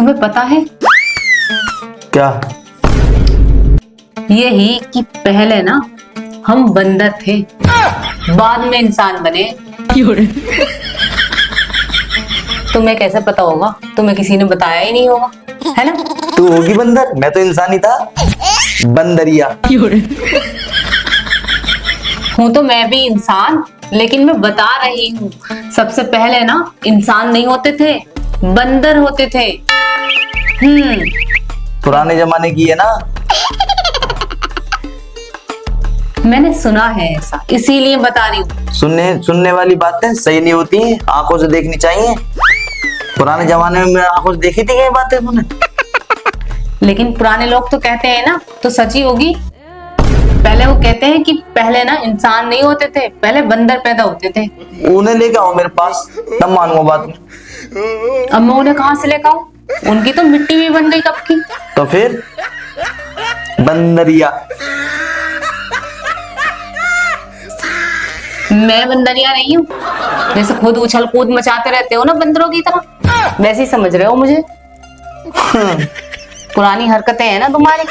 तुम्हें पता है क्या? यही कि पहले ना हम बंदर थे, बाद में इंसान बने। तुम्हें कैसे पता होगा? तुम्हें किसी ने बताया ही नहीं होगा, है ना? तू होगी बंदर, मैं तो इंसान ही था। बंदरिया। हूँ तो मैं भी इंसान, लेकिन मैं बता रही हूँ सबसे पहले ना इंसान नहीं होते थे, बंदर होते थे। पुराने जमाने की है ना? मैंने सुना है ऐसा, इसीलिए बता रही हूँ। सुनने वाली बातें सही नहीं होती हैं, आंखों से देखनी चाहिए। पुराने जमाने में आंखों से देखी थी ये बातें तूने? लेकिन पुराने लोग तो कहते हैं ना, तो सच ही होगी। पहले वो कहते हैं कि पहले ना इंसान नहीं होते थे, पहले बंदर पैदा होते थे। उन्हें लेके आओ मेरे पास, तब मानूंगा बात में। अब मैं उन्हें कहाँ से लेकर आऊं? उनकी तो मिट्टी भी बन गई कब की। तो फिर बंदरिया। मैं बंदरिया नहीं हूँ। जैसे खुद उछल कूद मचाते रहते हो ना बंदरों की तरह, वैसे ही समझ रहे हो मुझे। पुरानी हरकतें हैं ना तुम्हारी।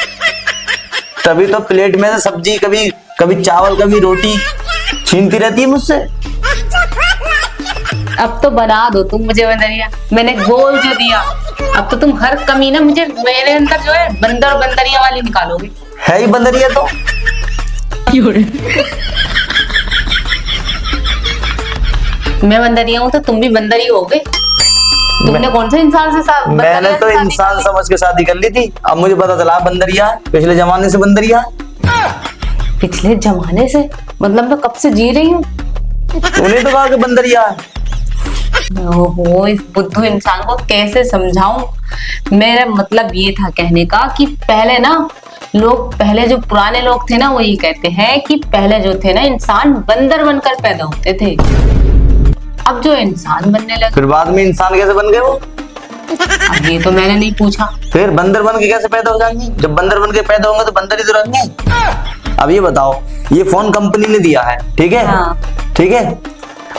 तभी तो प्लेट में से सब्जी, कभी कभी चावल, कभी रोटी छीनती रहती है मुझसे। अब तो बना दो तुम मुझे बंदरिया, मैंने गोल जो दिया। अब तो तुम हर कमी ना मुझे, मेरे अंदर जो है बंदर और बंदरिया वाली निकालोगे। है ही बंदरिया तो। मैं बंदरिया हूँ तो तुम भी बंदर ही होगे। तुमने कौन से इंसान से मैंने तो इंसान समझ के शादी कर ली थी, अब मुझे पता चला बंदरिया। पिछले जमाने से बंदरिया। पिछले जमाने से मतलब मैं कब से जी रही हूँ। उन्हें तो कहा कि बंदरिया। ओहो, इस बुद्धू इंसान को कैसे समझाऊं। मेरा मतलब ये था कहने का कि पहले ना लोग, पहले जो पुराने लोग थे ना, वो ये कहते हैं कि पहले जो थे ना इंसान बंदर बनकर पैदा होते थे। अब जो इंसान बनने लगे। फिर बाद में इंसान कैसे बन गए वो? अब ये तो मैंने नहीं पूछा। फिर बंदर बन के कैसे पैदा हो जाएंगे? जब बंदर बन के पैदा होंगे तो बंदर ही तो रहेंगे। अब ये बताओ, ये फोन कंपनी ने दिया है, ठीक है? हाँ। ठीक है,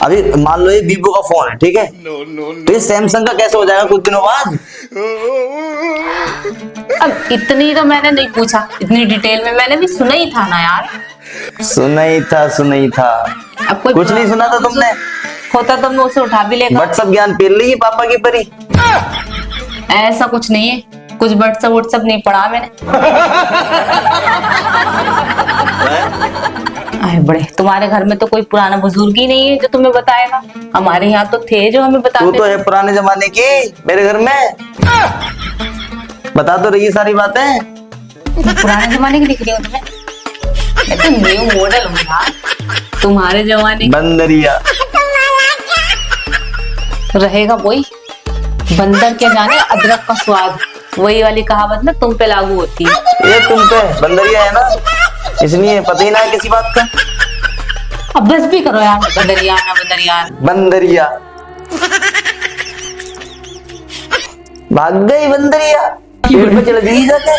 अभी मान लो ये वीवो का फोन है, ठीक है? तो ये सैमसंग का कैसे हो जाएगा कुछ दिनों बाद? अब इतनी तो मैंने नहीं पूछा, इतनी डिटेल में मैंने भी सुना ही था ना यार। सुना ही था। अब कोई कुछ नहीं सुना था तुमने? होता तो मैं उसे उठा भी लेगा। व्हाट्सएप ज्ञान पेल रही है पापा की परी। ऐसा कुछ नहीं है, कुछ व्हाट्सएप नहीं पढ़ा मैंने। अरे बड़े, तुम्हारे घर में तो कोई पुराना बुजुर्ग ही नहीं है जो तुम्हें बताएगा। हमारे यहाँ तो थे जो हमें बताते। तू तो है पुराने जमाने की मेरे घर में, बता तो रही है सारी बातें। पुराने जमाने की दिख रही हूँ तुम्हें? मैं तो न्यू मॉडल हूँ यार, तुम्हारे जमाने बंदरिया रहेगा वही। बंदर क्या जाने अदरक का स्वाद, वही वाली कहावत ना तुम पे लागू होती है। ये तुम पे बंदरिया है ना, इसलिए पता ही ना है किसी बात का। अब बस भी करो यार, बंदरिया ना बंदरिया। बंदरिया भाग गई बंदरिया, पेट पे चल गई जाके।